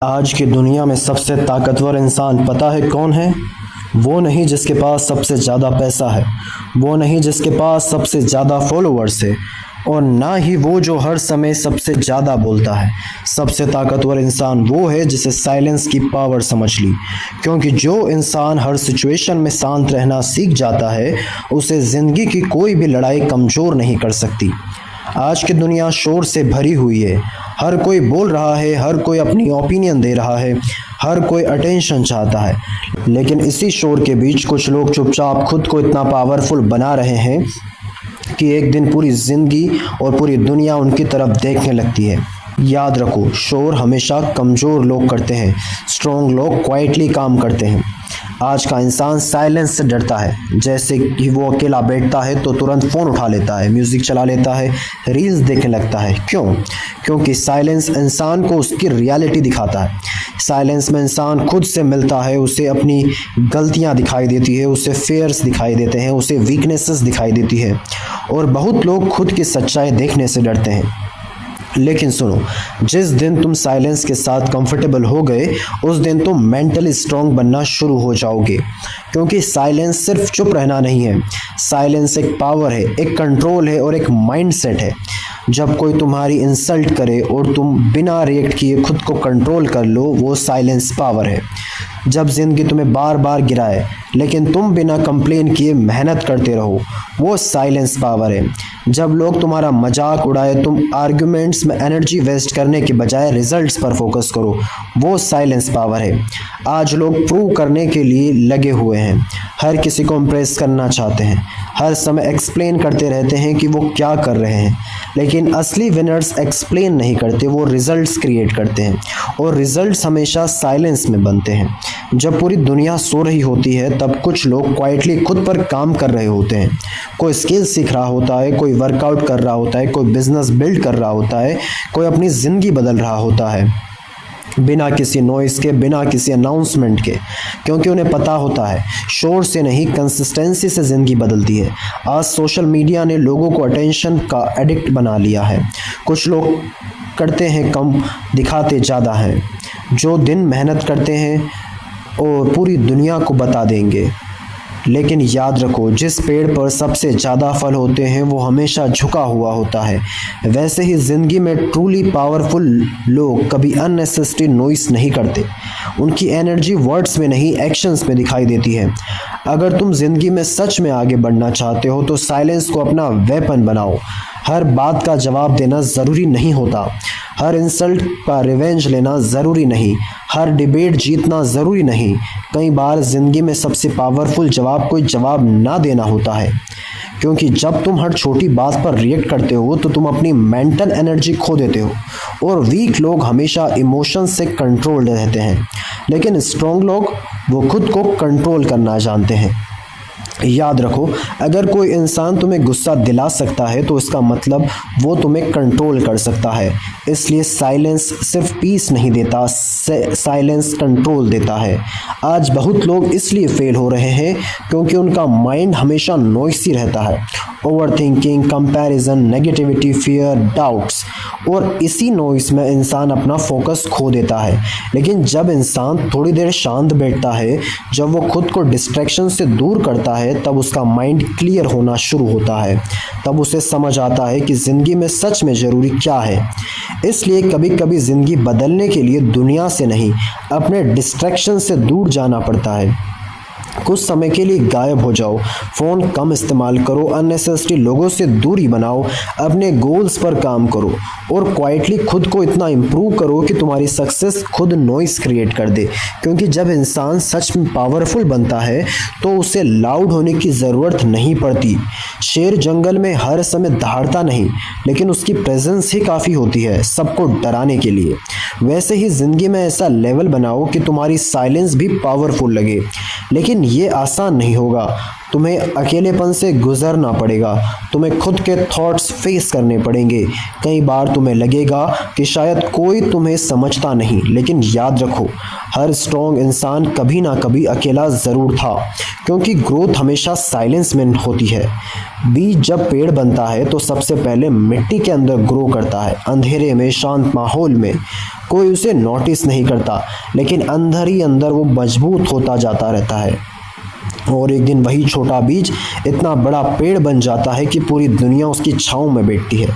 आज की दुनिया में सबसे ताकतवर इंसान पता है कौन है? वो नहीं जिसके पास सबसे ज़्यादा पैसा है, वो नहीं जिसके पास सबसे ज़्यादा फॉलोअर्स है, और ना ही वो जो हर समय सबसे ज़्यादा बोलता है। सबसे ताकतवर इंसान वो है जिसे साइलेंस की पावर समझ ली, क्योंकि जो इंसान हर सिचुएशन में शांत रहना सीख जाता है, उसे ज़िंदगी की कोई भी लड़ाई कमज़ोर नहीं कर सकती। आज की दुनिया शोर से भरी हुई है। हर कोई बोल रहा है, हर कोई अपनी ओपिनियन दे रहा है, हर कोई अटेंशन चाहता है। लेकिन इसी शोर के बीच कुछ लोग चुपचाप खुद को इतना पावरफुल बना रहे हैं कि एक दिन पूरी ज़िंदगी और पूरी दुनिया उनकी तरफ देखने लगती है। याद रखो, शोर हमेशा कमज़ोर लोग करते हैं, स्ट्रॉन्ग लोग क्वाइटली काम करते हैं। आज का इंसान साइलेंस से डरता है। जैसे कि वो अकेला बैठता है तो तुरंत फ़ोन उठा लेता है, म्यूज़िक चला लेता है, रील्स देखने लगता है। क्यों? क्योंकि साइलेंस इंसान को उसकी रियलिटी दिखाता है। साइलेंस में इंसान खुद से मिलता है, उसे अपनी गलतियां दिखाई देती है, उसे फेयर्स दिखाई देते हैं, उसे वीकनेसेस दिखाई देती है। और बहुत लोग खुद की सच्चाई देखने से डरते हैं। लेकिन सुनो, जिस दिन तुम साइलेंस के साथ कंफर्टेबल हो गए, उस दिन तुम मेंटली स्ट्रांग बनना शुरू हो जाओगे। क्योंकि साइलेंस सिर्फ चुप रहना नहीं है, साइलेंस एक पावर है, एक कंट्रोल है और एक माइंडसेट है। जब कोई तुम्हारी इंसल्ट करे और तुम बिना रिएक्ट किए खुद को कंट्रोल कर लो, वो साइलेंस पावर है। जब जिंदगी तुम्हें बार बार गिराए लेकिन तुम बिना कंप्लेन किए मेहनत करते रहो, वो साइलेंस पावर है। जब लोग तुम्हारा मजाक उड़ाए, तुम आर्गुमेंट्स में एनर्जी वेस्ट करने के बजाय रिजल्ट्स पर फोकस करो, वो साइलेंस पावर है। आज लोग प्रूव करने के लिए लगे हुए हैं, हर किसी को इम्प्रेस करना चाहते हैं, हर समय एक्सप्लेन करते रहते हैं कि वो क्या कर रहे हैं। लेकिन असली विनर्स एक्सप्लेन नहीं करते, वो रिजल्ट्स क्रिएट करते हैं, और रिजल्ट्स हमेशा साइलेंस में बनते हैं। जब पूरी दुनिया सो रही होती है, तब कुछ लोग क्वाइटली खुद पर काम कर रहे होते हैं। कोई स्किल सीख रहा होता है, कोई वर्कआउट कर रहा होता है, कोई बिजनेस बिल्ड कर रहा होता है, कोई अपनी ज़िंदगी बदल रहा होता है, बिना किसी नॉइस के, बिना किसी अनाउंसमेंट के। क्योंकि उन्हें पता होता है, शोर से नहीं कंसिस्टेंसी से ज़िंदगी बदलती है। आज सोशल मीडिया ने लोगों को अटेंशन का एडिक्ट बना लिया है। कुछ लोग करते हैं कम, दिखाते ज़्यादा हैं। जो दिन मेहनत करते हैं और पूरी दुनिया को बता देंगे। लेकिन याद रखो, जिस पेड़ पर सबसे ज़्यादा फल होते हैं वो हमेशा झुका हुआ होता है। वैसे ही ज़िंदगी में ट्रूली पावरफुल लोग कभी अननेसेसरी नॉइस नहीं करते। उनकी एनर्जी वर्ड्स में नहीं, एक्शंस में दिखाई देती है। अगर तुम ज़िंदगी में सच में आगे बढ़ना चाहते हो तो साइलेंस को अपना वेपन बनाओ। हर बात का जवाब देना ज़रूरी नहीं होता, हर इंसल्ट का रिवेंज लेना ज़रूरी नहीं, हर डिबेट जीतना ज़रूरी नहीं। कई बार ज़िंदगी में सबसे पावरफुल जवाब कोई जवाब ना देना होता है। क्योंकि जब तुम हर छोटी बात पर रिएक्ट करते हो तो तुम अपनी मेंटल एनर्जी खो देते हो। और वीक लोग हमेशा इमोशंस से कंट्रोल रहते हैं, लेकिन स्ट्रॉन्ग लोग वो खुद को कंट्रोल करना जानते हैं। याद रखो, अगर कोई इंसान तुम्हें गुस्सा दिला सकता है तो इसका मतलब वो तुम्हें कंट्रोल कर सकता है। इसलिए साइलेंस सिर्फ पीस नहीं देता, साइलेंस कंट्रोल देता है। आज बहुत लोग इसलिए फेल हो रहे हैं क्योंकि उनका माइंड हमेशा नॉइसी रहता है। Over thinking, comparison, negativity, fear, doubts, और इसी नॉइस में इंसान अपना फोकस खो देता है। लेकिन जब इंसान थोड़ी देर शांत बैठता है, जब वो खुद को डिस्ट्रैक्शन से दूर करता है, तब उसका माइंड क्लियर होना शुरू होता है। तब उसे समझ आता है कि ज़िंदगी में सच में ज़रूरी क्या है। इसलिए कभी कभी ज़िंदगी बदलने के लिए दुनिया से नहीं, अपने डिस्ट्रैक्शन से दूर जाना पड़ता है। कुछ समय के लिए गायब हो जाओ, फ़ोन कम इस्तेमाल करो, अननेसेसरी लोगों से दूरी बनाओ, अपने गोल्स पर काम करो, और क्वाइटली खुद को इतना इम्प्रूव करो कि तुम्हारी सक्सेस खुद नॉइस क्रिएट कर दे। क्योंकि जब इंसान सच में पावरफुल बनता है तो उसे लाउड होने की ज़रूरत नहीं पड़ती। शेर जंगल में हर समय दहाड़ता नहीं, लेकिन उसकी प्रेजेंस ही काफ़ी होती है सबको डराने के लिए। वैसे ही ज़िंदगी में ऐसा लेवल बनाओ कि तुम्हारी साइलेंस भी पावरफुल लगे। लेकिन ये आसान नहीं होगा। तुम्हें अकेलेपन से गुजरना पड़ेगा, तुम्हें खुद के थॉट्स फेस करने पड़ेंगे। कई बार तुम्हें लगेगा कि शायद कोई तुम्हें समझता नहीं, लेकिन याद रखो, हर स्ट्रॉन्ग इंसान कभी ना कभी अकेला ज़रूर था, क्योंकि ग्रोथ हमेशा साइलेंस में होती है। बीज जब पेड़ बनता है तो सबसे पहले मिट्टी के अंदर ग्रो करता है, अंधेरे में, शांत माहौल में। कोई उसे नोटिस नहीं करता, लेकिन अंदर ही अंदर वो मजबूत होता जाता रहता है। और एक दिन वही छोटा बीज इतना बड़ा पेड़ बन जाता है कि पूरी दुनिया उसकी छाँव में बैठती है।